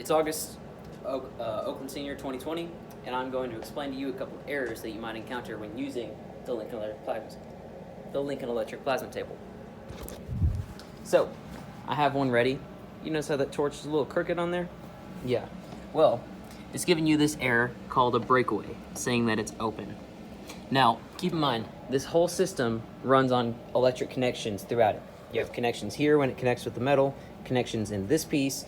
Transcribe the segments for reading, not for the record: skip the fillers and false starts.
It's August, Oakland Senior 2020, and I'm going to explain to you a couple of errors that you might encounter when using the Lincoln Electric Plasma Table. So, I have one ready. You notice how that torch is a little crooked on there? Yeah. Well, it's giving you this error called a breakaway, saying that it's open. Now, keep in mind, this whole system runs on electric connections throughout it. You have connections here when it connects with the metal, connections in this piece,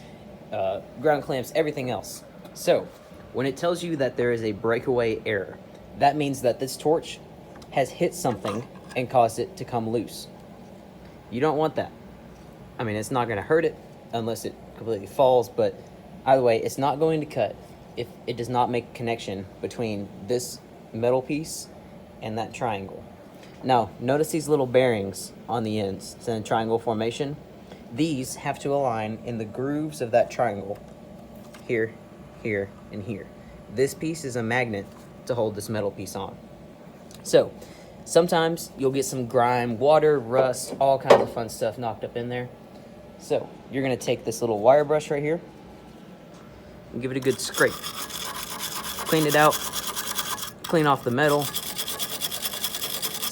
ground clamps, everything else. So, when it tells you that there is a breakaway error, that means that this torch has hit something and caused it to come loose. You don't want that. I mean, it's not going to hurt it unless it completely falls, but either way, it's not going to cut if it does not make a connection between this metal piece and that triangle. Now, notice these little bearings on the ends. It's in a triangle formation. These have to align in the grooves of that triangle. Here, here, and here. This piece is a magnet to hold this metal piece on. So, sometimes you'll get some grime, water, rust, all kinds of fun stuff knocked up in there. So, you're gonna take this little wire brush right here and give it a good scrape. Clean it out, clean off the metal,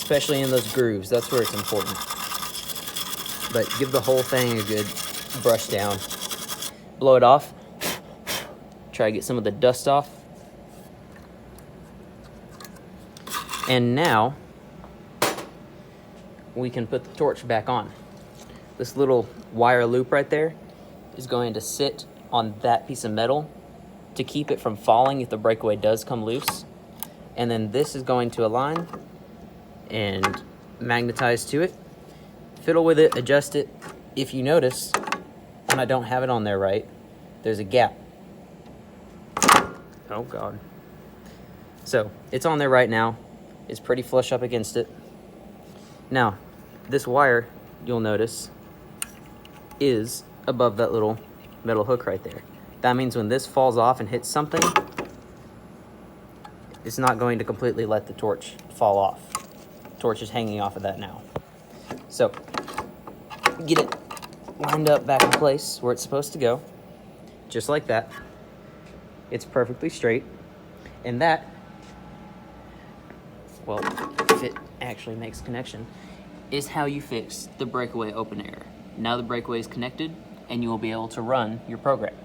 especially in those grooves. That's where it's important. But give the whole thing a good brush down. Blow it off. Try to get some of the dust off. And now we can put the torch back on. This little wire loop right there is going to sit on that piece of metal to keep it from falling if the breakaway does come loose. And then this is going to align and magnetize to it. Fiddle with it, adjust it. If you notice, and I don't have it on there right, there's a gap. Oh God. So, it's on there right now. It's pretty flush up against it. Now, this wire, you'll notice, is above that little metal hook right there. That means when this falls off and hits something, it's not going to completely let the torch fall off. The torch is hanging off of that now. So, get it lined up back in place where it's supposed to go, just like that. It's perfectly straight, and that, well, if it actually makes connection, is how you fix the breakaway open error. Now the breakaway is connected, and you will be able to run your program.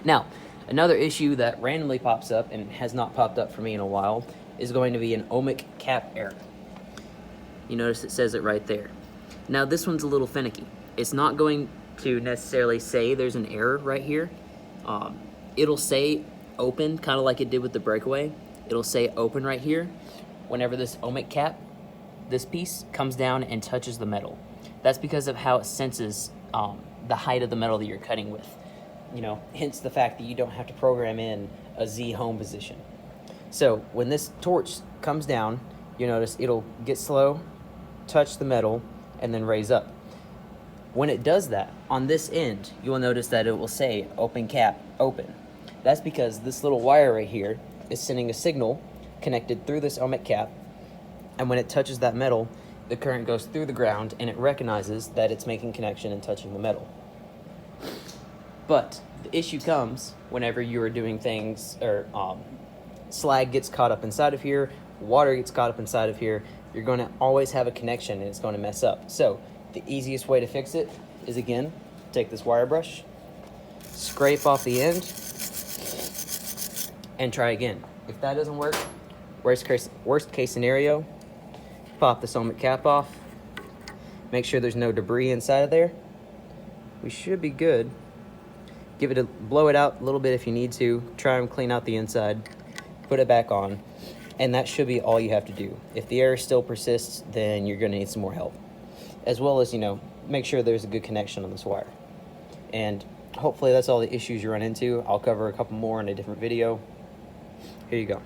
Now, another issue that randomly pops up, and has not popped up for me in a while, is going to be an ohmic cap error. You notice it says it right there. Now this one's a little finicky. It's not going to necessarily say there's an error right here. It'll say open, kind of like it did with the breakaway. It'll say open right here whenever this ohmic cap, this piece, comes down and touches the metal. That's because of how it senses the height of the metal that you're cutting with. You know, hence the fact that you don't have to program in a Z home position. So when this torch comes down, you notice it'll get slow, touch the metal, and then raise up. When it does that, on this end, you will notice that it will say open cap, open. That's because this little wire right here is sending a signal connected through this ohmic cap, and when it touches that metal, the current goes through the ground and it recognizes that it's making connection and touching the metal. But the issue comes whenever you are doing things, or slag gets caught up inside of here, water gets caught up inside of here, you're going to always have a connection and it's going to mess up. So the easiest way to fix it is, again, take this wire brush, scrape off the end, and try again. If that doesn't work, worst case scenario, pop this ohmic cap off, make sure there's no debris inside of there. We should be good. Give it blow it out a little bit if you need to, try and clean out the inside, put it back on, and that should be all you have to do. If the error still persists, then you're going to need some more help. As well as, make sure there's a good connection on this wire. And hopefully that's all the issues you run into. I'll cover a couple more in a different video. Here you go.